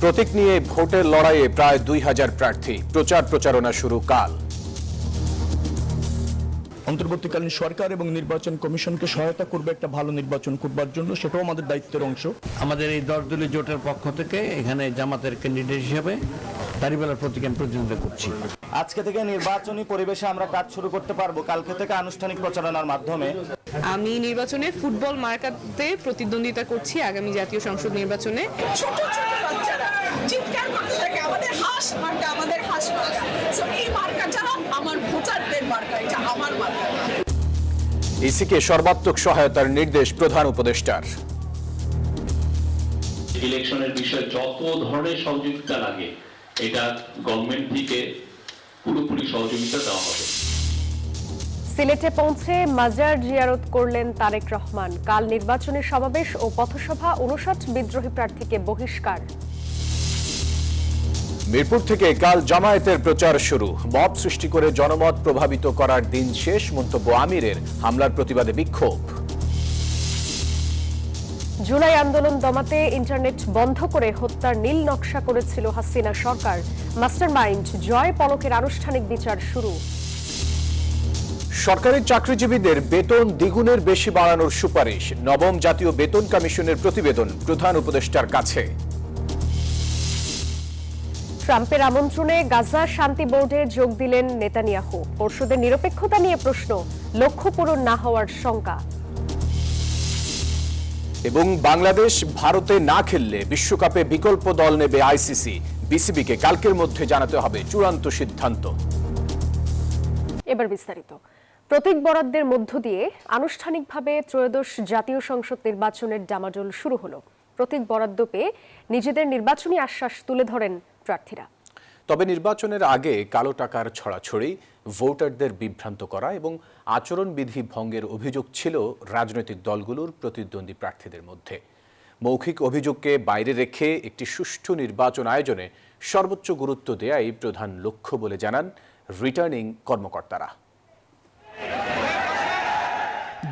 প্রতীক নিয়ে ভোটের লড়াইয়ে প্রায় 2000 প্রার্থী। প্রচারণা শুরু কাল। অন্তর্বর্তীকালীন সরকার এবং নির্বাচন কমিশনকে সহায়তা করবে একটা ভালো নির্বাচন করবার জন্য, সেটাও আমাদের দায়িত্বের অংশ। আমাদের এই 10 দলীয় জোটের পক্ষ থেকে এখানে জামাতের ক্যান্ডিডেট হিসেবে দাঁড়িপাল্লার প্রতীকে আমি প্রতিদ্বন্দ্বিতা করছি। আজকে থেকে নির্বাচনী পরিবেশে আমরা কাজ শুরু করতে পারবো, কালকে থেকে আনুষ্ঠানিক প্রচারণার মাধ্যমে। আমি নির্বাচনে ফুটবল মার্কাতে প্রতিদ্বন্দ্বিতা করছি আগামী জাতীয় সংসদ নির্বাচনে। ছোট ছোট বাচ্চারা চিৎকার করতে থাকে আমাদের হাঁস মার্কা, আমাদের হাঁস মার্কা। সো এই মার্কা ছাড়া আমার ভোটারদের মার্কা, এটা আমার মার্কা। ইসিকে সর্বাত্মক সহায়তার নির্দেশ প্রধান উপদেষ্টার। ইলেকশনের বিষয়ে যত ধরনের সহযোগিতা লাগে এটা গভর্নমেন্ট থেকে পুরোপুরি সহযোগিতা দেওয়া হবে। সিলেটে পৌঁছে মাজার জিয়ারত করলেন তারেক রহমান। কাল নির্বাচনের সমাবেশ ও পথসভা 59 বিদ্রোহী প্রার্থীকে বহিষ্কার। মিরপুর থেকে কাল জামায়াতের প্রচার শুরু। মব সৃষ্টি করে জনমত প্রভাবিত করার দিন শেষ, মন্তব্য আমিরের। হামলার প্রতিবাদে বিক্ষোভ। জুলাই আন্দোলন দমাতে ইন্টারনেট বন্ধ করে হত্যার নীল নকশা করেছিল হাসিনা সরকার। মাস্টারমাইন্ড জয় পলকের আনুষ্ঠানিক বিচার শুরু। সরকারি চাকরিজীবীদের বেতন দ্বিগুণের বেশি বাড়ানোর সুপারিশ। নবম জাতীয় বেতন কমিশনের প্রতিবেদন প্রধান উপদেষ্টার কাছে। ট্রাম্পের আমন্ত্রণে গাজা শান্তি বোর্ডে যোগ দিলেন নেতানিয়াহু। পরশুদের নিরপেক্ষতা নিয়ে প্রশ্ন, লক্ষ্য পূরণ না হওয়ার শঙ্কা। এবং বাংলাদেশ ভারতে না খেললে বিশ্বকাপে বিকল্প দল নেবে আইসিসি। বিসিবিকে কালকের মধ্যে জানাতে হবে চূড়ান্ত সিদ্ধান্ত। এবার বিস্তারিত। প্রতীক বরাদ্দের মধ্য দিয়ে আনুষ্ঠানিকভাবে ত্রয়োদশ জাতীয় সংসদ নির্বাচনের ডামাডোল শুরু হলো। প্রতীক বরাদ্দ পেয়ে নিজেদের নির্বাচনী আশ্বাস তুলে ধরেন প্রার্থীরা। তবে নির্বাচনের আগে কালো টাকার ছড়াছড়ি, ভোটারদের বিভ্রান্ত করা এবং আচরণবিধি ভঙ্গের অভিযোগ ছিল রাজনৈতিক দলগুলোর প্রতিদ্বন্দ্বী প্রার্থীদের মধ্যে। মৌখিক অভিযোগকে বাইরে রেখে একটি সুষ্ঠু নির্বাচন আয়োজনে সর্বোচ্চ গুরুত্ব দেয়াই প্রধান লক্ষ্য বলে জানান রিটার্নিং কর্মকর্তারা।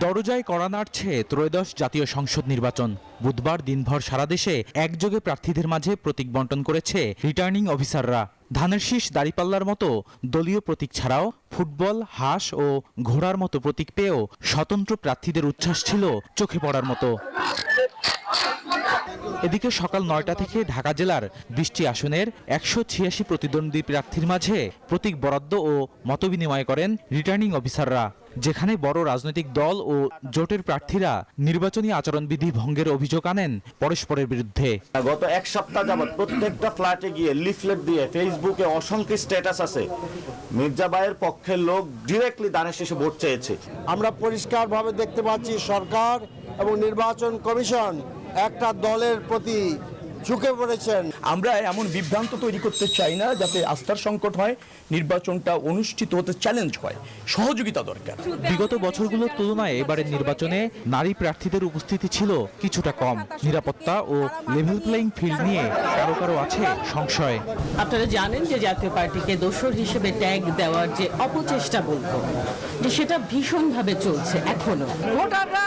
দরজায় কড়া নাড়ছে ত্রয়োদশ জাতীয় সংসদ নির্বাচন। বুধবার দিনভর সারা দেশে একযোগে প্রার্থীদের মাঝে প্রতীক বণ্টন করেছে রিটার্নিং অফিসাররা। ধানের শীষ, দাড়িপাল্লার মতো দলীয় প্রতীক ছাড়াও ফুটবল, হাঁস ও ঘোড়ার মতো প্রতীক পেয়েও স্বতন্ত্র প্রার্থীদের উচ্ছ্বাস ছিল চোখে পড়ার মতো। এদিকে সকাল 9টা থেকে ঢাকা জেলার 20টি আসনের 186 প্রতিদ্বন্দ্বী প্রার্থীর মাঝে প্রতীক বরাদ্দ ও মতবিনিময় করেন রিটার্নিং অফিসাররা। যেখানে বড় রাজনৈতিক দল ও জোটের প্রার্থীরা নির্বাচনী আচরণবিধি ভঙ্গের অভিযোগ আনেন পরস্পরের বিরুদ্ধে। গত এক সপ্তাহ যাবৎ প্রত্যেকটা ফ্ল্যাটে গিয়ে লিফলেট দিয়ে ফেসবুকে অসংখ্য স্ট্যাটাস আছে, মির্জা ভাইয়ের পক্ষের লোক ডিরেক্টলি দানের শেষে ভোট চেয়েছে। আমরা পরিষ্কারভাবে দেখতে পাচ্ছি সরকার এবং নির্বাচন কমিশন একটা দলের প্রতি ঝুঁকে পড়েছেন। আমরা এমন বিভ্রান্ত তৈরি করতে চাই না যাতে আস্থার সংকট হয়, নির্বাচনটা অনুষ্ঠিত হতে চ্যালেঞ্জ হয়। সহযোগিতা দরকার। বিগত বছরগুলোর তুলনায় এবারের নির্বাচনে নারী প্রার্থীদের উপস্থিতি ছিল কিছুটা কম। নিরাপত্তা ও লেভেল প্লেইং ফিল্ড নিয়ে কারো কারো আছে সংশয়। আপনারা জানেন যে জাতীয় পার্টিকে দোসর হিসেবে ট্যাগ দেওয়ার যে অপচেষ্টা বলবো, যে সেটা ভীষণভাবে চলছে এখনো। ভোটাররা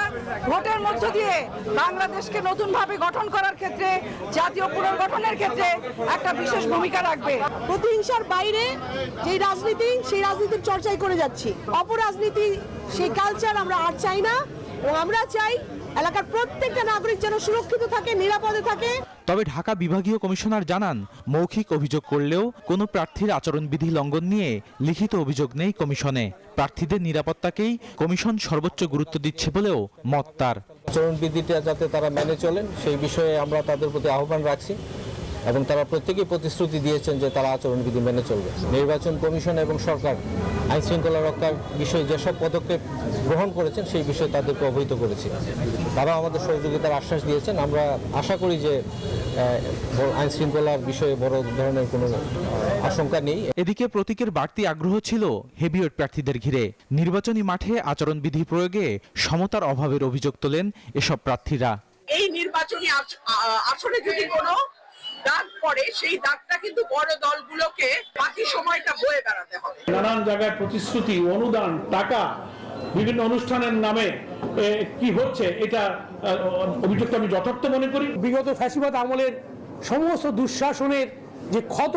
ভোটের মধ্য দিয়ে বাংলাদেশকে নতুনভাবে গঠন করার ক্ষেত্রে, জাতীয় পুনর্গঠনের ক্ষেত্রে একটা বিশেষ ভূমিকা রাখবে। প্রতিহিংসার বাইরে যে রাজনীতি, সেই রাজনীতির চর্চাই করে যাচ্ছি। অপরাজনীতি, সেই কালচার আমরা আর চাই না। এবং আমরা চাই এলাকার প্রত্যেকটা নাগরিক যেন সুরক্ষিত থাকে, নিরাপদে থাকে। তবে ঢাকা বিভাগীয় কমিশনার জানান, মৌখিক অভিযোগ করলেও কোনো প্রার্থীর আচরণবিধি লঙ্ঘন নিয়ে লিখিত অভিযোগ নেই কমিশনে। প্রার্থীদের নিরাপত্তাকেই কমিশন সর্বোচ্চ গুরুত্ব দিচ্ছে বলেও মত তার। আচরণবিধিটা যাতে তারা মেনে চলেন সেই বিষয়ে আমরা তাদের প্রতি আহ্বান রাখছি এবং তারা প্রত্যেকেই প্রতিশ্রুতি দিয়েছেন যে তারা আচরণবিধি মেনে চলবে। নির্বাচন কমিশন এবং সরকার আইন শৃঙ্খলা রক্ষার বিষয়ে যেসব পদক্ষেপ গ্রহণ করেছেন সেই বিষয়ে তাদেরকে অবহিত করেছি। তারা আমাদের সহযোগিতার আশ্বাস দিয়েছেন। আমরা আশা করি যে আইন শৃঙ্খলার বিষয়ে বড় ধরনের কোনো আশঙ্কা নেই। এদিকে প্রতীকের বাড়তি আগ্রহ ছিল হেভিওয়েট প্রার্থীদের ঘিরে। নির্বাচনী মাঠে আচরণবিধি প্রয়োগে সমতার অভাবের অভিযোগ তোলেন এসব প্রার্থীরা। এই নির্বাচনী আসলে যদি কোনো দাগ পড়ে, সেই দাগটা কিন্তু বড় দলগুলোকে বাকি সময়টা বয়ে বেড়াতে হবে। নানান জায়গায় প্রতিশ্রুতি, অনুদান, টাকা বিভিন্ন অনুষ্ঠানের নামে কি হচ্ছে, এটা অভিযোগটা আমি যথার্থ মনে করি। বিগত ফ্যাসিবাদ আমলের সমস্ত দুঃশাসনের যে ক্ষত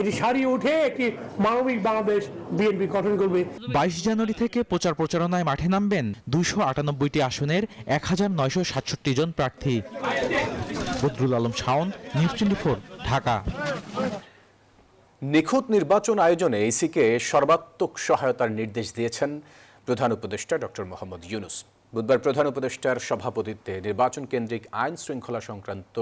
এটি সারিয়ে উঠে একটি মানবিক বাংলাদেশ বিএনপি গঠন করবে। 22 জানুয়ারি থেকে প্রচার প্রচারণায় মাঠে নামবেন 298টি আসনের 1967 জন প্রার্থী। বদরুল আলম শাওন, নিউজ 24, ঢাকা। নিখুঁত নির্বাচন আয়োজনে ইসিকে সর্বাত্মক সহায়তার নির্দেশ দিয়েছেন প্রধান উপদেষ্টা ডক্টর মোহাম্মদ ইউনূস। বুধবার প্রধান উপদেষ্টার সভাপতিত্বে নির্বাচন কেন্দ্রিক আইন শৃঙ্খলা সংক্রান্ত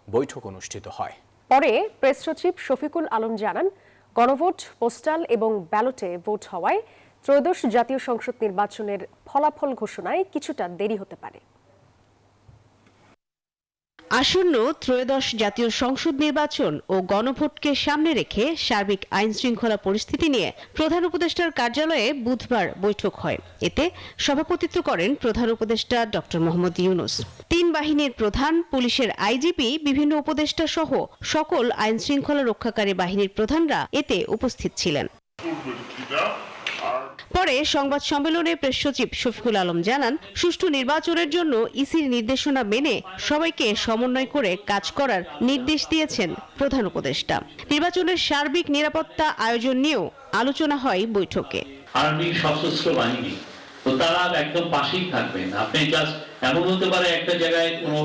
বৈঠক অনুষ্ঠিত হয়। পরে প্রেস সচিব শফিকুল আলম জানান, গণভোট, পোস্টাল এবং ব্যালটে ভোট হওয়ায় ত্রয়োদশ জাতীয় সংসদ নির্বাচনের ফলাফল ঘোষণায় কিছুটা দেরি হতে পারে। আসন্ন ত্রয়োদশ জাতীয় সংসদ নির্বাচন ও গণভোটকে সামনে রেখে সার্বিক আইন শৃঙ্খলা পরিস্থিতি নিয়ে প্রধান উপদেষ্টার কার্যালয়ে বুধবার বৈঠক হয়। এতে সভাপতিত্ব করেন প্রধান উপদেষ্টা ডক্টর মোহাম্মদ ইউনূস। 3 বাহিনীর প্রধান, পুলিশের আইজিপি, বিভিন্ন উপদেষ্টা সহ সকল আইন শৃঙ্খলা রক্ষাকারী বাহিনীর প্রধানরা এতে উপস্থিত ছিলেন। পরে সংবাদ সম্মেলনে প্রেস সচিব শফিকুল আলম জানান, সুষ্ঠু নির্বাচনের জন্য ইসির নির্দেশনা মেনে সবাইকে সমন্বয় করে কাজ করার নির্দেশ দিয়েছেন প্রধান উপদেষ্টা। নির্বাচনের সার্বিক নিরাপত্তা আয়োজন নিয়েও আলোচনা হয় বৈঠকে। আর্মি, সশস্ত্র বাহিনী তো তারা একদম পাশেই থাকবেন। আপনি জাস্ট এমন হতে পারে একটা জায়গায় কোনো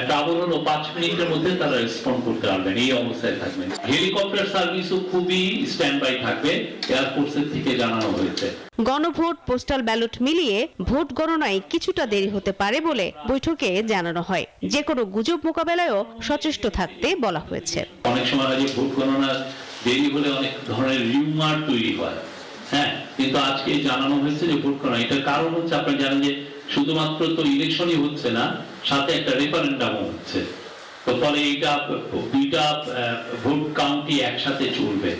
ট্রাবল হলো 5 মিনিটের মধ্যে তারা রেসপন্ড করতে পারবেন, এই অবস্থায় থাকবেন। হেলিকপ্টার সার্ভিসও খুবই স্ট্যান্ড বাই থাকবে, এয়ারফোর্সের থেকে জানানো হয়েছে। গণভোট, পোস্টাল ব্যালট মিলিয়ে ভোট গণনায় কিছুটা দেরি হতে পারে বলে বৈঠকে জানানো হয়। যে কোনো গুজব মোকাবেলায়ও সচেষ্ট থাকতে বলা হয়েছে। অনেক সময় যে ভোট গণনা দেরি হলে অনেক ধরনের রিউমার তৈরি হয়, হ্যাঁ, কিন্তু আজকে জানানো হয়েছে যে ভোট গণনা, এটার কারণ হচ্ছে আপনারা জানেন যে শুধুমাত্র তো ইলেকশনই হচ্ছে না, সাথে একটা রেফারেন্ডামও হচ্ছে। তো ফলে এইটা 2টা ভোট কাউন্টই একসাথে চলবে,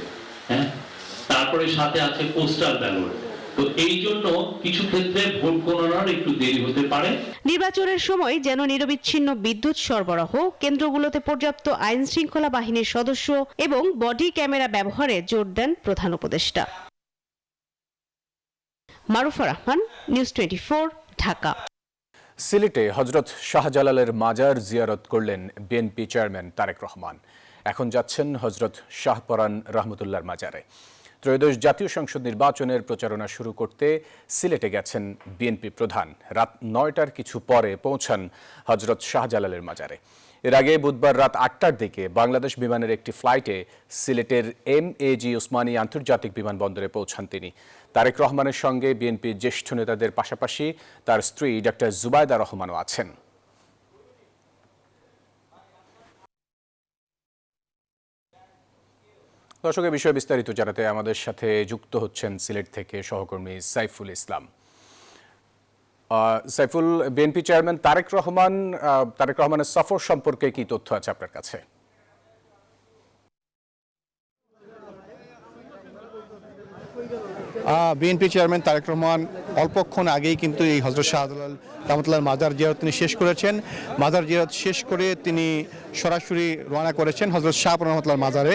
হ্যাঁ, তারপরে সাথে আছে পোস্টাল ব্যালট। তো এই জন্য কিছু ক্ষেত্রে ভোট গণনার একটু দেরি হতে পারে। নির্বাচনের সময় যেন নিরবিচ্ছিন্ন বিদ্যুৎ সরবরাহ, কেন্দ্রগুলোতে পর্যাপ্ত আইন শৃঙ্খলা বাহিনীর সদস্য এবং বডি ক্যামেরা ব্যবহারে জোর দেন প্রধান উপদেষ্টা। মারুফা রহমান, নিউজ 24, ঢাকা। সিলেটে হযরত শাহজালালের মাজার জিয়ারত করলেন বিএনপি চেয়ারম্যান তারেক রহমান। এখন যাচ্ছেন হযরত শাহপরান রহমতুল্লাহর মাজারে। ত্রয়োদশ জাতীয় সংসদ নির্বাচনের প্রচারণা শুরু করতে সিলেটে গেছেন বিএনপি প্রধান। রাত 9টার কিছু পরে পৌঁছান হযরত শাহজালালের মাজারে। এর আগে বুধবার রাত 8টার দিকে বাংলাদেশ বিমানের একটি ফ্লাইটে সিলেটের MAG ওসমানী আন্তর্জাতিক বিমানবন্দরে পৌঁছান তিনি। তারেক রহমানের সঙ্গে বিএনপির জ্যেষ্ঠ নেতাদের পাশাপাশি তার স্ত্রী ডক্টর জুবাইদা রহমানও আছেন। দর্শকের বিষয়ে বিস্তারিত জানাতে আমাদের সাথে যুক্ত হচ্ছেন সিলেট থেকে সহকর্মী সাইফুল ইসলাম। সাইফুল, বিএনপি চেয়ারম্যান তারেক রহমানের সফর সম্পর্কে কি তথ্য আছে আপনার কাছে? বিএনপি চেয়ারম্যান তারেক রহমান অল্পক্ষণ আগেই কিন্তু এই হযরত শাহজালাল রহমতুল্লাহর মাজার জিয়ারত তিনি শেষ করেছেন। মাজার জিয়ারত শেষ করে তিনি সরাসরি রওনা করেছেন হযরত শাহপরান রহমতুল্লাহর মাজারে,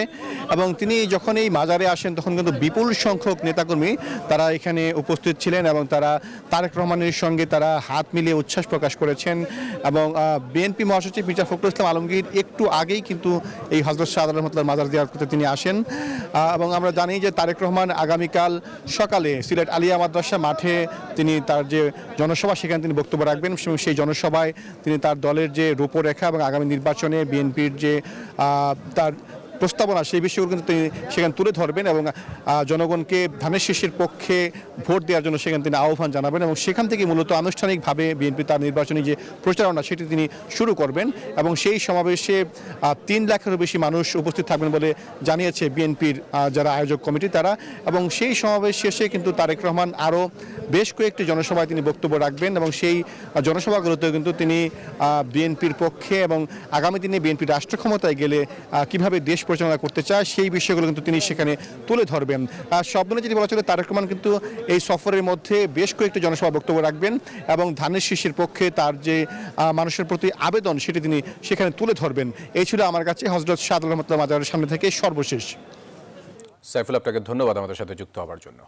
এবং তিনি যখন এই মাজারে আসেন তখন কিন্তু বিপুল সংখ্যক নেতাকর্মী তারা এখানে উপস্থিত ছিলেন এবং তারা তারেক রহমানের সঙ্গে তারা হাত মিলিয়ে উচ্ছ্বাস প্রকাশ করেছেন। এবং বিএনপি মহাসচিব মির্জা ফখরুল ইসলাম আলমগীর একটু আগেই কিন্তু এই হযরত শাহজালাল রহমতুল্লাহর মাজার জিয়ারত করতে তিনি আসেন। এবং আমরা জানি যে তারেক রহমান আগামীকাল সকালে সিলেট আলিয়া মাদ্রাসা মাঠে তিনি তার যে জনসভা সেখানে তিনি বক্তব্য রাখবেন। সেই জনসভায় তিনি তার দলের যে রূপরেখা এবং আগামী নির্বাচনে বিএনপির যে তার প্রস্তাবনা সেই বিষয়গুলো কিন্তু তিনি সেখানে তুলে ধরবেন এবং জনগণকে ধানের শীষের পক্ষে ভোট দেওয়ার জন্য সেখানে তিনি আহ্বান জানাবেন। এবং সেখান থেকে মূলত আনুষ্ঠানিকভাবে বিএনপি তার নির্বাচনী যে প্রচারণা সেটি তিনি শুরু করবেন। এবং সেই সমাবেশে 3 লাখেরও বেশি মানুষ উপস্থিত থাকবেন বলে জানিয়েছে বিএনপির যারা আয়োজক কমিটি তারা। এবং সেই সমাবেশ শেষে কিন্তু তারেক রহমান আরও বেশ কয়েকটি জনসভায় তিনি বক্তব্য রাখবেন এবং সেই জনসভাগুলোতেও কিন্তু তিনি বিএনপির পক্ষে এবং আগামী দিনে বিএনপির রাষ্ট্র ক্ষমতায় গেলে কীভাবে দেশ পরিচালনা করতে চায় সেই বিষয়গুলো কিন্তু তিনি সেখানে তুলে ধরবেন। সব মিলে যদি বলা চলে তারেক রহমান কিন্তু এই সফরের মধ্যে বেশ কয়েকটি জনসভা বক্তব্য রাখবেন এবং ধানের শীষের পক্ষে তার যে মানুষের প্রতি আবেদন সেটি তিনি সেখানে তুলে ধরবেন। এই ছিল আমার কাছে হযরত শাহজালাল রহমতুল্লাহ মাজারের সামনে থেকে সর্বশেষ। সাইফুল, আপনাকে ধন্যবাদ আমাদের সাথে যুক্ত হওয়ার জন্য।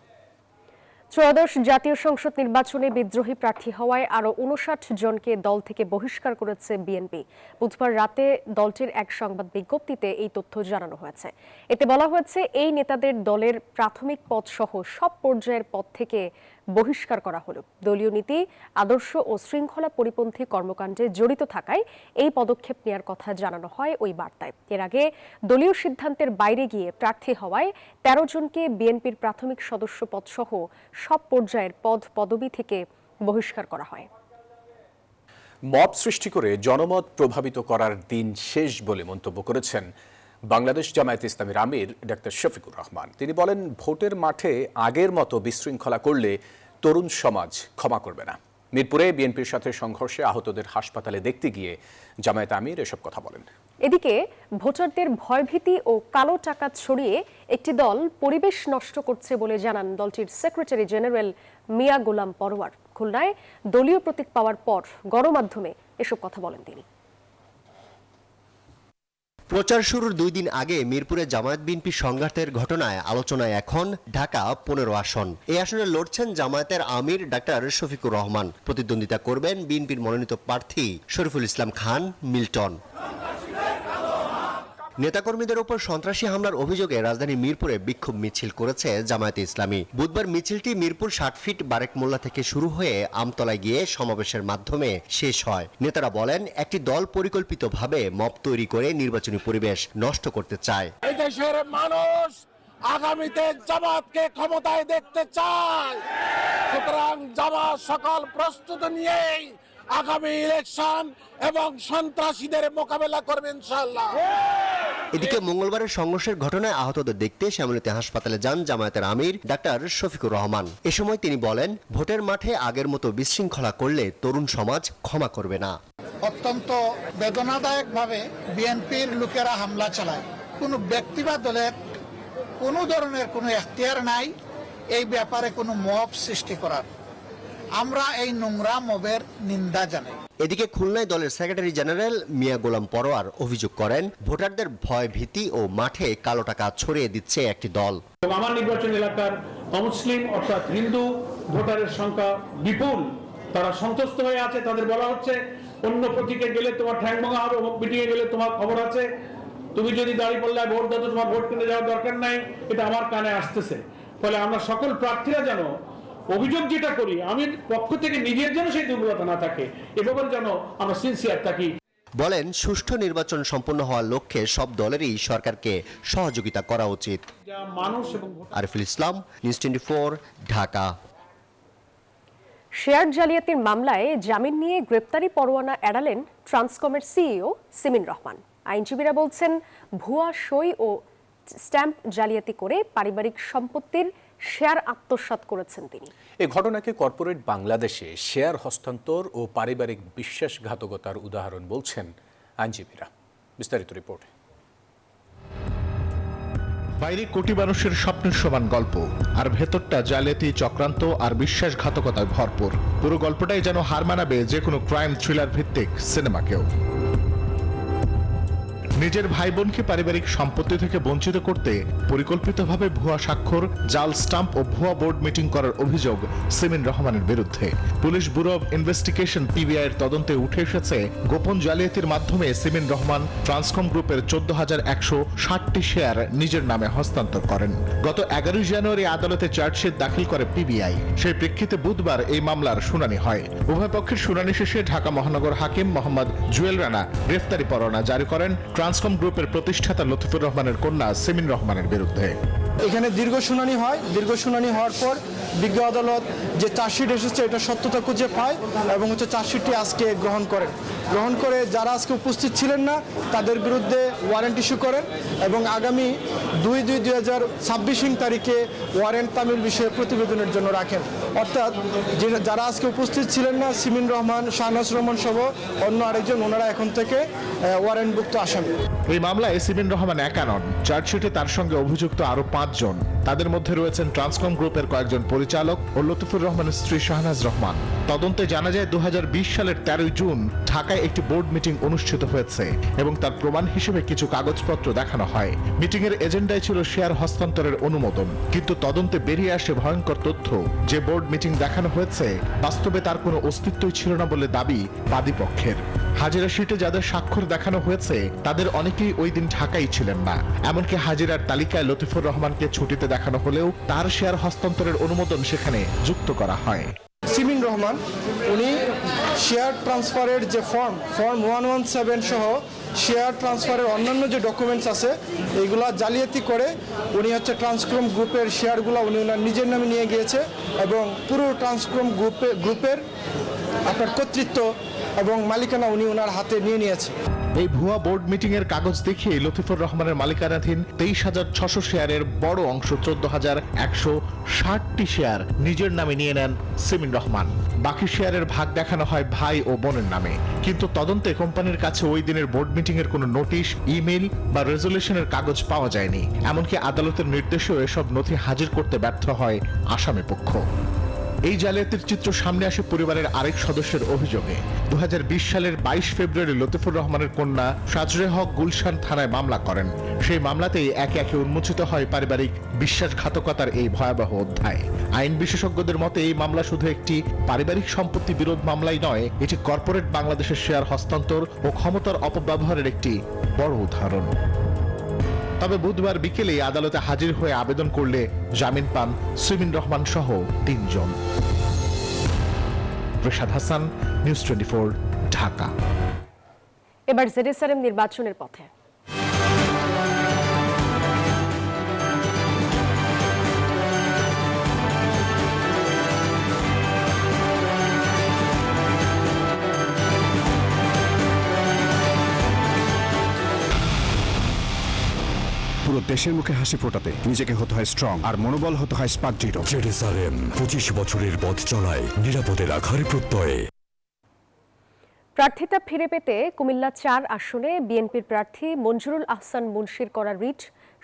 ত্রয়োদশ জাতীয় সংসদ নির্বাচনে বিদ্রোহী প্রার্থী হওয়ায় আরও ৫৯ জনকে দল থেকে বহিষ্কার করেছে বিএনপি। বুধবার রাতে দলটির এক সংবাদ বিজ্ঞপ্তিতে এই তথ্য জানানো হয়েছে। এতে বলা হয়েছে, এই নেতাদের দলের প্রাথমিক পদ সহ সব পর্যায়ের পদ থেকে বহিষ্কার করা হলো। দলীয় নীতি, আদর্শ ও শৃঙ্খলা পরিপন্থী কর্মকাণ্ডে জড়িত থাকায় এই পদক্ষেপ নেওয়ার কথা জানানো হয় ওই বার্তায়। এর আগে দলীয় সিদ্ধান্তের বাইরে গিয়ে প্রার্থী হওয়ায় ১৩ জনকে বিএনপির প্রাথমিক সদস্য পদ সহ সব পর্যায়ের পদবি থেকে বহিষ্কার করা হয়। মব সৃষ্টি করে জনমত প্রভাবিত করার দিন শেষ বলে মন্তব্য করেছেন বাংলাদেশ জামায়াতে ইসলামীর আমির ডাক্তার শফিকুর রহমান। তিনি বলেন, ভোটের মাঠে আগের মতো বিশৃঙ্খলা করলে তরুণ সমাজ ক্ষমা করবে না। মিরপুরে বিএনপির সাথে সংঘর্ষে আহতদের হাসপাতালে দেখতে গিয়ে জামায়াতে আমির এসব কথা বলেন। এদিকে ভোটারদের ভয়ভীতি ও কালো টাকা ছড়িয়ে একটি দল পরিবেশ নষ্ট করছে বলে জানান দলটির সেক্রেটারি জেনারেল মিয়া গোলাম পরোয়ার। খুলনায় দলীয় প্রতীক পাওয়ার পর গণমাধ্যমে এসব কথা বলেন তিনি। প্রচার শুরুর 2 দিন আগে মিরপুরে জামায়াত বিএনপি সংঘাতের ঘটনায় আলোচনায় এখন ঢাকা 15 আসন। এই আসনে লড়ছেন জামায়াতের আমির ডাক্তার শফিকুর রহমান। প্রতিদ্বন্দ্বিতা করবেন বিএনপির মনোনীত প্রার্থী শরীফুল ইসলাম খান মিল্টন। নেতাকর্মীদের উপর সন্ত্রাসী হামলার অভিযোগে রাজধানী মিরপুরে বিক্ষোভ মিছিল করেছে জামায়াতে ইসলামী। বুধবার মিছিলটি মিরপুর 60 ফিট বারেক মোল্লা থেকে শুরু হয়ে আমতলায় গিয়ে সমাবেশের মাধ্যমে শেষ হয়। নেতারা বলেন, একটি দল পরিকল্পিতভাবে মব তৈরি করে নির্বাচনী পরিবেশ নষ্ট করতে চায়। এই দেশের মানুষ আগামীতে জামাতকে ক্ষমতায় দেখতে চায়। সুতরাং জামাত সকল প্রস্তুতি নিয়েই আগামী ইলেকশন এবং সন্ত্রাসীদের মোকাবেলা করবে ইনশাআল্লাহ। এদিকে মঙ্গলবারের সংঘর্ষের ঘটনায় আহতদের দেখতে শ্যামলীতে হাসপাতালে যান জামায়াতের আমির ডাক্তার শফিকুর রহমান। এ সময় তিনি বলেন, ভোটের মাঠে আগের মতো বিশৃঙ্খলা করলে তরুণ সমাজ ক্ষমা করবে না। অত্যন্ত বেদনাদায়কভাবে বিএনপির লোকেরা হামলা চালায়। কোনো ব্যক্তি বা দলের কোনো ধরনের কোনো এখতিয়ার নাই এই ব্যাপারে কোনো মব সৃষ্টি করার। আমরা এই নোংরা মবের নিন্দা জানাই। এদিকে খুলনায় দলের সেক্রেটারি জেনারেল মিয়া গোলাম পরোয়ার অভিযোগ করেন, ভোটারদের ভয় ভীতি ও মাঠে কালো টাকা ছড়িয়ে দিচ্ছে একটি দল। আমার নির্বাচন এলাকার অমুসলিম অর্থাৎ হিন্দু ভোটারের সংখ্যা বিপুল। তারা সন্তুষ্ট হয়ে আছে। তাদের বলা হচ্ছে, অন্য প্রতীকে গেলে তোমার ঠ্যাং ভাঙা হবে, অমুক মিটিংয়ে গেলে তোমার খবর আছে, তুমি যদি দাঁড়িপাল্লায় ভোট দাও তোমার ভোট কিনে যাওয়ার দরকার নাই। এটা আমার কানে আসতেছে। ফলে আমরা সকল প্রার্থীরা যেন অভিযোগ যেটা করি, আমি পক্ষ থেকে নিজের যেন সেই দুর্বলতা না থাকে, এ ব্যাপারে যেন আমরা সিনসিয়ার থাকি। বলেন, সুষ্ঠু নির্বাচন সম্পন্ন হওয়ার লক্ষ্যে সব দলেরই সরকারকে সহযোগিতা করা উচিত। আরিফুল ইসলাম, নিউজ 24, ঢাকা। শেয়ার জালিয়াতির মামলায় জামিন নিয়ে গ্রেপ্তারি পরোয়ানা এড়ালেন ট্রান্সকমের সিইও সিমিন রহমান। আইনজীবীরা বলছেন, ভুয়া সই ও স্ট্যাম্প জালিয়াতি করে পারিবারিক সম্পত্তির শেয়ার আত্মসাৎ করেছেন তিনি। এই ঘটনাকে কর্পোরেট বাংলাদেশে শেয়ার হস্তান্তর ও পারিবারিক বিশ্বাসঘাতকতার উদাহরণ বলছেন আইনজীবীরা। বিস্তারিত রিপোর্ট। বাইরে কোটি মানুষের স্বপ্নের সমান গল্প, আর ভেতরটা জালিয়াতি, চক্রান্ত আর বিশ্বাসঘাতকতায় ভরপুর। পুরো গল্পটাই যেন হার মানাবে যে কোনো ক্রাইম থ্রিলার ভিত্তিক সিনেমাকেও। নিজের ভাই বোনকে পারিবারিক সম্পত্তি থেকে বঞ্চিত করতে পরিকল্পিতভাবে ভুয়া স্বাক্ষর, জাল স্টাম্প ও ভুয়া বোর্ড মিটিং করার অভিযোগ সিমিন রহমানের বিরুদ্ধে। Police bureau of investigation PBI এর তদন্তে উঠে এসেছে, গোপন জালিয়াতির মাধ্যমে সিমিন রহমান ট্রান্সকম গ্রুপের 14,160টি শেয়ার নিজের নামে হস্তান্তর করেন। গত 11 জানুয়ারি আদালতে চার্জশিট দাখিল করে পিবিআই। সেই প্রেক্ষিতে বুধবার এই মামলার শুনানি হয়। উভয় পক্ষের শুনানি শেষে ঢাকা মহানগর হাকিম মোহাম্মদ জুয়েল রানা গ্রেফতারি পরোয়ানা জারি করেন ট্রান্সকম গ্রুপের প্রতিষ্ঠাতা লতিফুর রহমানের কন্যা সিমিন রহমানের বিরুদ্ধে। এখানে দীর্ঘ শুনানি হয়। দীর্ঘ শুনানি হওয়ার পর বিজ্ঞ আদালত যে চার্জশিট এসেছে এটা সত্যতা খুঁজে পায় এবং চার্জশিটটি আজকে গ্রহণ করে যারা আজকে উপস্থিত ছিলেন না তাদের বিরুদ্ধে ওয়ারেন্ট ইস্যু করেন এবং আগামী 2/2/2026 তারিখে ওয়ারেন্ট তামিল বিষয়ে প্রতিবেদনের জন্য রাখেন। অর্থাৎ যারা আজকে উপস্থিত ছিলেন না, সিমিন রহমান, শাহনাজ রহমান সহ অন্য আরেকজন, ওনারা এখন থেকে ওয়ারেন্টভুক্ত আসামি। এই মামলায় সিমিন রহমান একা নন। চার্জশিটে তার সঙ্গে অভিযুক্ত আরো 5 জন। তাদের মধ্যে রয়েছেন ট্রান্সকম গ্রুপের কয়েকজন পরিচালক ও লতিফুর রহমানের স্ত্রী শাহনাজ রহমান। তদন্তে জানা যায় 2020 সালের 13 জুন ঢাকায় একটি বোর্ড মিটিং অনুষ্ঠিত হয়েছে এবং তার প্রমাণ হিসেবে কিছু কাগজপত্র দেখানো হয়। মিটিং এর এজেন্ডায় ছিল শেয়ার হস্তান্তরের অনুমোদন, কিন্তু তদন্তে বেরিয়ে আসে ভয়ঙ্কর তথ্য যে বোর্ড মিটিং দেখানো হয়েছে বাস্তবে তার কোনো অস্তিত্বই ছিল না বলে দাবি বাদী পক্ষের। হাজিরা শিটে যাদের স্বাক্ষর দেখানো হয়েছে তাদের অনেকেই ওই দিন ঢাকায় ছিলেন না। এমনকি হাজিরার তালিকায় লতিফুর রহমানকে ছুটিতে দেখানো হলেও তার শেয়ার হস্তান্তরের অনুমোদন সেখানে যুক্ত করা হয়। সিমিন রহমান উনি শেয়ার ট্রান্সফারের যে ফর্ম 117 সহ শেয়ার ট্রান্সফারের অন্যান্য যে ডকুমেন্টস আছে এইগুলা জালিয়াতি করে উনি হচ্ছে ট্রান্সকম গ্রুপের শেয়ারগুলো উনি ওনার নিজের নামে নিয়ে গিয়েছে এবং পুরো ট্রান্সকম গ্রুপের আপনার কর্তৃত্ব এবং মালিকানা উনি ওনার হাতে নিয়ে নিয়েছে। এই ভুয়া বোর্ড মিটিং এর কাগজ দেখিয়ে লতিফুর রহমানের মালিকানাধীন 23,600 শেয়ারের বড় অংশ 14,160টি শেয়ার নিজের নামে নিয়ে নেন সিমিন রহমান। বাকি শেয়ারের ভাগ দেখানো হয় ভাই ও বোনের নামে, কিন্তু তদন্তে কোম্পানির কাছে ওই দিনের বোর্ড মিটিং এর কোনো নোটিশ, ইমেইল বা রেজলিউশনের কাগজ পাওয়া যায়নি। এমনকি আদালতের নির্দেশেও এসব নথি হাজির করতে ব্যর্থ হয় আসামি পক্ষ। এই জালিয়াতির চিত্র সামনে আসে পরিবারের আরেক সদস্যের অভিযোগে। 2020 সালের 22 ফেব্রুয়ারি লতিফুর রহমানের কন্যা সাজরে হক গুলশান থানায় মামলা করেন। সেই মামলাতেই একে একে উন্মোচিত হয় পারিবারিক বিশ্বাসঘাতকতার এই ভয়াবহ অধ্যায়। আইন বিশেষজ্ঞদের মতে এই মামলা শুধু একটি পারিবারিক সম্পত্তি বিরোধ মামলাই নয়, এটি কর্পোরেট বাংলাদেশের শেয়ার হস্তান্তর ও ক্ষমতার অপব্যবহারের একটি বড় উদাহরণ। তবে বুধবার বিকেলে আদালতে হাজির হয়ে আবেদন করলে জামিন পান সিমিন রহমান সহ 3 জন। রেশাদ হাসান, নিউজ 24, ঢাকা। এবার জেরুসালেম নির্বাচনের পথে। পুরো দেশের মুখে হাসি ফোটাতে নিজেকে হতে হয় স্ট্রং আর মনোবল হতে হয় স্পার্ক জিরো। জেরুসালেম 25 বছরের পথ চলায় নিরাপদে রাখার প্রত্যয়ে। প্রার্থিতা ফিরে পেতে কুমিল্লা 4 আসনে বিএনপির প্রার্থী মঞ্জুরুল আহসান মুন্সির করা রিট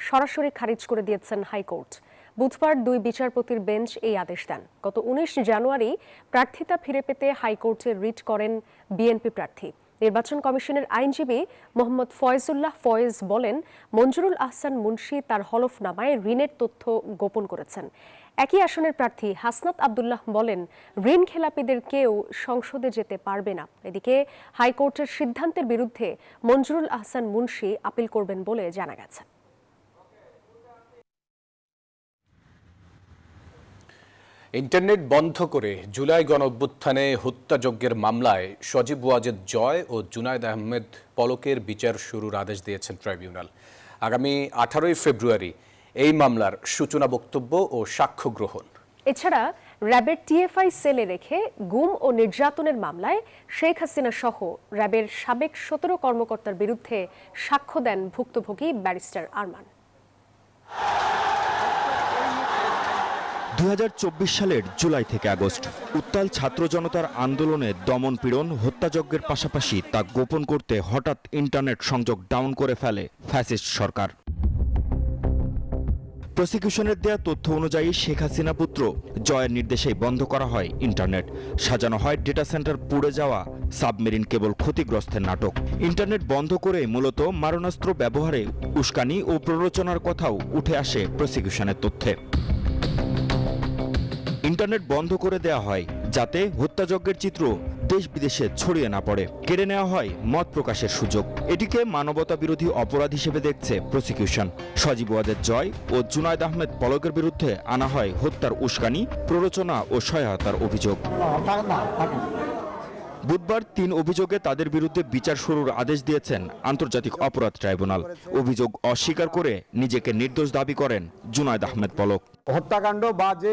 সরাসরি খারিজ করে দিয়েছেন হাইকোর্ট। বুধবার 2 বিচারপতির বেঞ্চ এই আদেশ দেন। গত 19 জানুয়ারি প্রার্থিতা ফিরে পেতে হাইকোর্টে রিট করেন বিএনপি প্রার্থী। নির্বাচন কমিশনের আইনজীবী মোহাম্মদ ফয়েজুল্লাহ ফয়েজ বলেন, মঞ্জুরুল আহসান মুন্সি তার হলফনামায় ঋণের তথ্য গোপন করেছেন। একই আসনের প্রার্থী হাসনাত আব্দুল্লাহ বলেন, ঋণ খেলাপিদের কেউ সংসদে যেতে পারবে না। এদিকে হাইকোর্টের সিদ্ধান্তের বিরুদ্ধে মঞ্জুরুল আহসান মুন্সি আপিল করবেন বলে জানা গেছে। ইন্টারনেট বন্ধ করে জুলাই গণঅভ্যুত্থানে হত্যাযজ্ঞের মামলায় সজীব ওয়াজেদ জয় ও জুনায়েদ আহমেদ পলকের বিচার শুরুর আদেশ দিয়েছেন ট্রাইব্যুনাল। আগামী 18 ফেব্রুয়ারি এই মামলার সূচনা বক্তব্য ও সাক্ষ্য গ্রহণ। এছাড়া র্যাবের টিএফআই সেলে রেখে গুম ও নির্যাতনের মামলায় শেখ হাসিনা সহ র্যাবের সাবেক 17 কর্মকর্তার বিরুদ্ধে সাক্ষ্য দেন ভুক্তভোগী ব্যারিস্টার আরমান। 2024 সালের জুলাই থেকে আগস্ট উত্তাল ছাত্র জনতার আন্দোলনে দমন পীড়ন হত্যাযজ্ঞের পাশাপাশি তা গোপন করতে হঠাৎ ইন্টারনেট সংযোগ ডাউন করে ফেলে ফ্যাসিস্ট সরকার। প্রসিকিউশনের দেয়া তথ্য অনুযায়ী শেখ হাসিনা পুত্র জয়ের নির্দেশেই বন্ধ করা হয় ইন্টারনেট। সাজানো হয় ডেটা সেন্টার পুড়ে যাওয়া, সাবমেরিন কেবল ক্ষতিগ্রস্তের নাটক। ইন্টারনেট বন্ধ করে মূলত মারণাস্ত্র ব্যবহারে উস্কানি ও প্ররোচনার কথাও উঠে আসে প্রসিকিউশনের তথ্যে। ইন্টারনেট বন্ধ করে দেয়া হয় যাতে হত্যাযজ্ঞের চিত্র দেশ বিদেশে ছড়িয়ে না পড়ে। কেড়ে নেওয়া হয় মত প্রকাশের সুযোগ। এটিকে মানবতা বিরোধী অপরাধ হিসেবে দেখছে প্রসিকিউশন। সজীব ওয়াজেদ জয় ও জুনায়েদ আহমেদ পলকের বিরুদ্ধে আনা হয় হত্যার উস্কানি, প্ররোচনা ও সহায়তার অভিযোগ। বুধবার 3 অভিযোগে তাদের বিরুদ্ধে বিচার শুরুর আদেশ দিয়েছেন আন্তর্জাতিক অপরাধ ট্রাইব্যুনাল। অভিযোগ অস্বীকার করে নিজেকে নির্দোষ দাবি করেন জুনায়েদ আহমেদ পলক। হত্যাকাণ্ড বা যে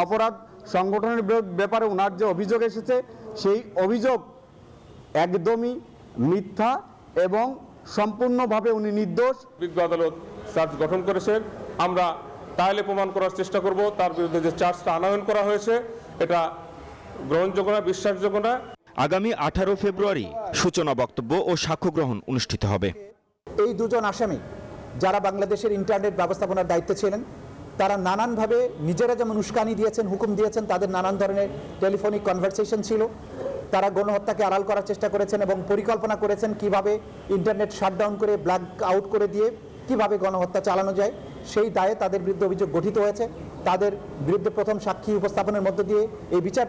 অপরাধ সংগঠনের ব্যাপারে ওনার যে অভিযোগ এসেছে সেই অভিযোগ একদমই মিথ্যা এবং সম্পূর্ণভাবে উনি নির্দোষ। বিজ্ঞ আদালত চার্জ গঠন করেছে, আমরা তাহলে প্রমাণ করার চেষ্টা করব তার বিরুদ্ধে যে চার্জটা আনয়ন করা হয়েছে এটা গ্রহণযোগ্য না, বিশ্বাসযোগ্য না। আগামী 18 ফেব্রুয়ারি সূচনা বক্তব্য ও সাক্ষ্য গ্রহণ অনুষ্ঠিত হবে। এই 2 জন আসামি যারা বাংলাদেশের ইন্টারনেট ব্যবস্থাপনার দায়িত্বে ছিলেন, তারা নানানভাবে নিজেরা যেমন উস্কানি দিয়েছেন, হুকুম দিয়েছেন, তাদের নানান ধরনের টেলিফোনিক কনভারসেশন ছিল তারা গণহত্যাকে আড়াল করার চেষ্টা করেছেন এবং পরিকল্পনা করেছেন কিভাবে ইন্টারনেট শাটডাউন করে ব্ল্যাক আউট করে দিয়ে কিভাবে গণহত্যা চালানো যায়। সেই দায়ে তাদের বিরুদ্ধে অভিযোগ গঠিত হয়েছে। তাদের বিরুদ্ধে প্রথম সাক্ষী উপস্থাপনের মধ্য দিয়ে এই বিচার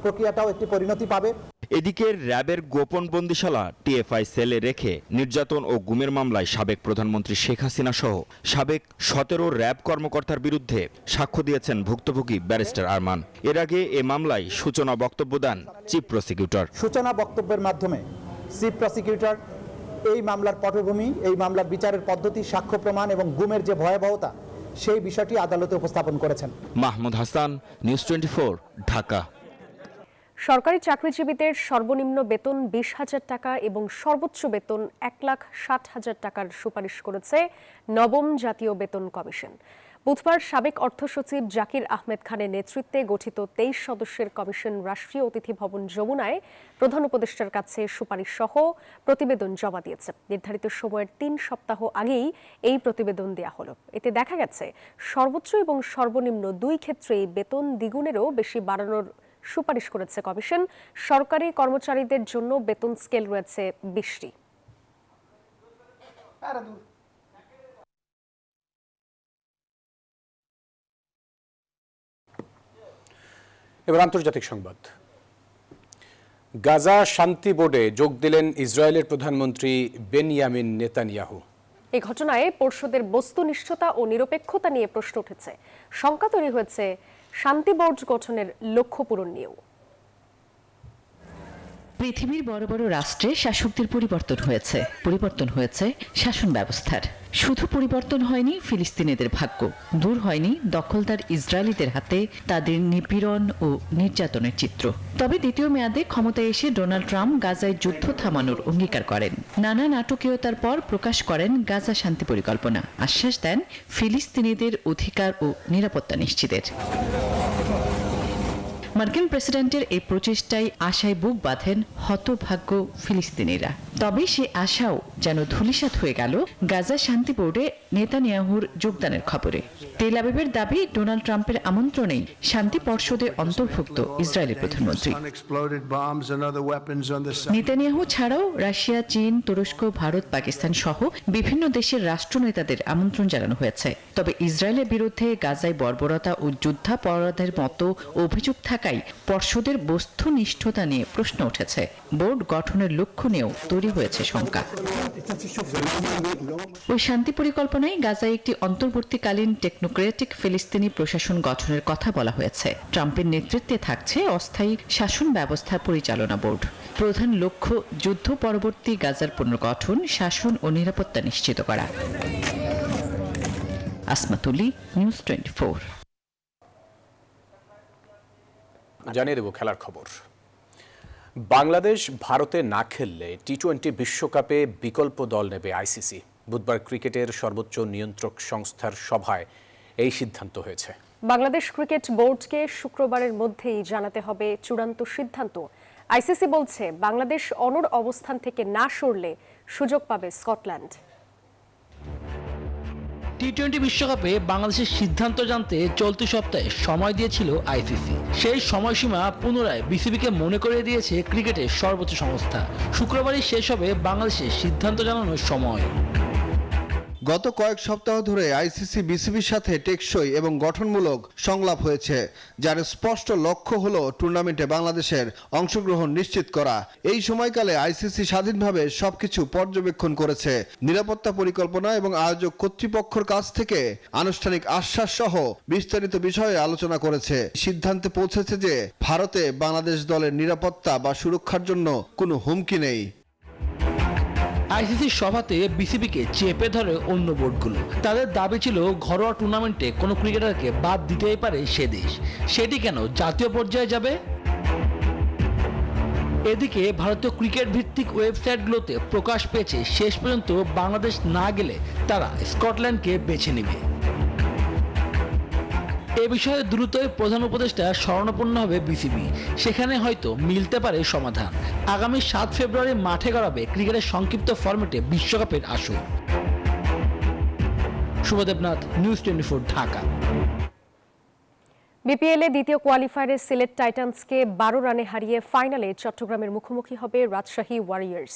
প্রক্রিয়াটাও একটি পরিণতি পাবে। এদিকে র্যাবের গোপন বন্দিশালা টিএফআই সেলে রেখে নির্যাতন ও গুমের মামলায় সাবেক প্রধানমন্ত্রী শেখ হাসিনা সহ সাবেক 17 র্যাব কর্মকর্তার বিরুদ্ধে সাক্ষ্য দিয়েছেন ভুক্তভোগী ব্যারিস্টার আরমান। এর আগে এ মামলায় সূচনা বক্তব্য দেন চিফ প্রসিকিউটর। সূচনা বক্তব্যের মাধ্যমে চিফ প্রসিকিউটর এই মামলার পটভূমি, এই মামলার বিচারের পদ্ধতি, সাক্ষ্য প্রমাণ এবং গুমের যে ভয়াবহতা সেই বিষয়টি আদালতে উপস্থাপন করেছেন। মাহমুদ হাসান, নিউজ 24, ঢাকা। সরকারি চাকরিজীবীদের সর্বনিম্ন বেতন 20,000 টাকা এবং সর্বোচ্চ বেতন 1,60,000 টাকার সুপারিশ করেছে নবম জাতীয় বেতন কমিশন। বুধবার সাবেক অর্থ সচিব জাকির আহমেদ খানের নেতৃত্বে গঠিত 23 সদস্যের কমিশন রাষ্ট্রীয় অতিথি ভবন যমুনায় প্রধান উপদেষ্টার কাছে সুপারিশ সহ প্রতিবেদন জমা দিয়েছে। নির্ধারিত সময়ের 3 সপ্তাহ আগেই এই প্রতিবেদন দেয়া হলো। এতে দেখা গেছে সর্বোচ্চ এবং সর্বনিম্ন দুই ক্ষেত্রেই বেতন দ্বিগুণেরও বেশি বাড়ানোর সুপারিশ করেছে কমিশন। সরকারি কর্মচারীদের জন্য বেতন স্কেল রয়েছে 20টি। এবার আন্তর্জাতিক সংবাদ। গাজা শান্তি বোর্ডে যোগ দিলেন ইসরায়েলের প্রধানমন্ত্রী বেনিয়ামিন নেতানিয়াহু। এই ঘটনায় পর্ষদের বস্তুনিষ্ঠতা ও নিরপেক্ষতা নিয়ে প্রশ্ন উঠেছে। শঙ্কা তৈরি হয়েছে শান্তি বোর্ড গঠনের লক্ষ্য পূরণ নিয়েও। পৃথিবীর বড় বড় রাষ্ট্রে শাসকদের পরিবর্তন হয়েছে শাসন ব্যবস্থার। শুধু পরিবর্তন হয়নি ফিলিস্তিনিদের ভাগ্য, দূর হয়নি দখলদার ইসরায়েলিদের হাতে তাদের নিপীড়ন ও নির্যাতনের চিত্র। তবে দ্বিতীয় মেয়াদে ক্ষমতায় এসে ডোনাল্ড ট্রাম্প গাজায় যুদ্ধ থামানোর অঙ্গীকার করেন। নানা নাটকীয়তার পর প্রকাশ করেন গাজা শান্তি পরিকল্পনা, আশ্বাস দেন ফিলিস্তিনিদের অধিকার ও নিরাপত্তা নিশ্চিতের। মার্কিন প্রেসিডেন্টের এই প্রচেষ্টায় আশায় বুক বাঁধেন হতভাগ্য ফিলিস্তিনিরা। তবে সে আশাও যেন ধূলিসাৎ হয়ে গেল গাজা শান্তি বোর্ডে নেতানিয়াহুর যোগদানের খবরে। তেল আবিবের দাবি, ডোনাল্ড ট্রাম্পের আমন্ত্রণেই শান্তি পর্ষদে অন্তর্ভুক্ত ইসরায়েলের প্রধানমন্ত্রী। নেতানিয়াহু ছাড়াও রাশিয়া, চীন, তুরস্ক, ভারত, পাকিস্তান সহ বিভিন্ন দেশের রাষ্ট্রনেতাদের আমন্ত্রণ জানানো হয়েছে। তবে ইসরায়েলের বিরুদ্ধে গাজায় বর্বরতা ও যুদ্ধাপরাধের মতো অভিযোগ থাকায় পর্ষদের বস্তুনিষ্ঠতা নিয়ে প্রশ্ন উঠেছে। বোর্ড গঠনের লক্ষ্য নিয়েও তৈরি হয়েছে শঙ্কা। ওই শান্তি পরিকল্পনায় গাজায় একটি অন্তর্বর্তীকালীন টেকনোক্রেটিক ফিলিস্তিনি প্রশাসন গঠনের কথা বলা হয়েছে। ট্রাম্পের নেতৃত্বে থাকছে অস্থায়ী শাসন ব্যবস্থা পরিচালনা বোর্ড। প্রধান লক্ষ্য যুদ্ধ পরবর্তী গাজার পুনর্গঠন, শাসন ও নিরাপত্তা নিশ্চিত করা। আসমাতুলি, নিউজ 24। জানিয়ে দেব খেলার খবর। বাংলাদেশ ভারতে না খেললে টি-20 বিশ্বকাপে বিকল্প দল নেবে আইসিসি। বুধবার ক্রিকেটের সর্বোচ্চ নিয়ন্ত্রক সংস্থার সভায় এই সিদ্ধান্ত হয়েছে। বাংলাদেশ ক্রিকেট বোর্ডকে শুক্রবারের মধ্যেই জানাতে হবে চূড়ান্ত সিদ্ধান্ত। আইসিসি বলছে বাংলাদেশ অনড় অবস্থান থেকে না সরলে সুযোগ পাবে স্কটল্যান্ড। টি-20 বিশ্বকাপে বাংলাদেশের সিদ্ধান্ত জানতে চলতি সপ্তাহে সময় দিয়েছিল আইসিসি। সেই সময়সীমা পুনরায় বিসিবিকে মনে করিয়ে দিয়েছে ক্রিকেটের সর্বোচ্চ সংস্থা। শুক্রবারই শেষ হবে বাংলাদেশের সিদ্ধান্ত জানানোর সময়। গত কয়েক সপ্তাহ ধরে আইসিসি বিসিবির সাথে টেকসই এবং গঠনমূলক সংলাপ হয়েছে, যার স্পষ্ট লক্ষ্য হলো টুর্নামেন্টে বাংলাদেশের অংশগ্রহণ নিশ্চিত করা। এই সময়কালে আইসিসি স্বাধীনভাবে সবকিছু পর্যবেক্ষণ করেছে। নিরাপত্তা পরিকল্পনা এবং আয়োজক কর্তৃপক্ষের কাছ থেকে আনুষ্ঠানিক আশ্বাস সহ বিস্তারিত বিষয়ে আলোচনা করেছে। সিদ্ধান্তে পৌঁছেছে যে ভারতে বাংলাদেশ দলের নিরাপত্তা বা সুরক্ষার জন্য কোনো হুমকি নেই। আইসিসির সভাতে বিসিবিকে চেপে ধরে অন্য বোর্ডগুলো। তাদের দাবি ছিল ঘরোয়া টুর্নামেন্টে কোনো ক্রিকেটারকে বাদ দিতেই পারে সে দেশ, সেটি কেন জাতীয় পর্যায়ে যাবে? এদিকে ভারতীয় ক্রিকেট ভিত্তিক ওয়েবসাইটগুলোতে প্রকাশ পেয়েছে শেষ পর্যন্ত বাংলাদেশ না গেলে তারা স্কটল্যান্ডকে বেছে নেবে। এ বিষয়ে দ্রুতই প্রধান উপদেষ্টা শরণাপন্ন হবে বিসিবি। সেখানে হয়তো মিলতে পারে সমাধান। আগামী 7 ফেব্রুয়ারি মাঠে গড়াবে ক্রিকেটের সংক্ষিপ্ত ফরম্যাটে বিশ্বকাপের আসর। শুভদেবনাথ, নিউজ 24, ঢাকা। বিপিএলে দ্বিতীয় কোয়ালিফায়ারে সিলেট টাইটান্সকে 12 রানে হারিয়ে ফাইনালে চট্টগ্রামের মুখোমুখি হবে রাজশাহী ওয়ারিয়র্স।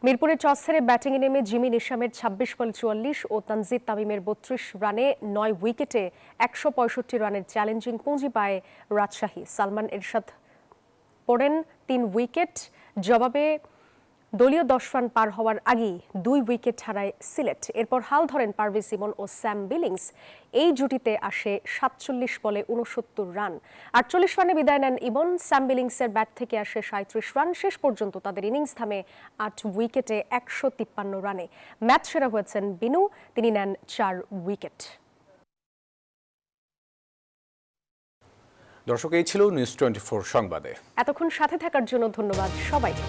মিরপুরে টস হেরে ব্যাটিংয়ে নেমে জিমি নিশামের 26 বলে 44 ও তানজিদ তামিমের 32 রানে 9 উইকেটে 165 রানের চ্যালেঞ্জিং পুঁজি পায় রাজশাহী। সালমান এরশাদ পড়েন 3 উইকেট, জবাবে দলীয় 10 রান পার হওয়ার আগেই 2 উইকেট হারায় সিলেট। এরপর হাল ধরেন পারভেজ ইমন ও স্যাম বিলিংস। এই জুটিতে আসে 47 বলে 69 রান। 48 রানে বিদায় নেন ইমন। স্যাম বিলিংসের ব্যাট থেকে আসে 37 রান। শেষ পর্যন্ত তাদের ইনিংস থামে 8 উইকেটে 153 রানে। ম্যাচ সেরা হয়েছেন বিনু, তিনি নেন 4 উইকেট। দর্শক, এই ছিল নিউজ 24 সংবাদে। এতক্ষণ সাথে থাকার জন্য ধন্যবাদ সবাইকে।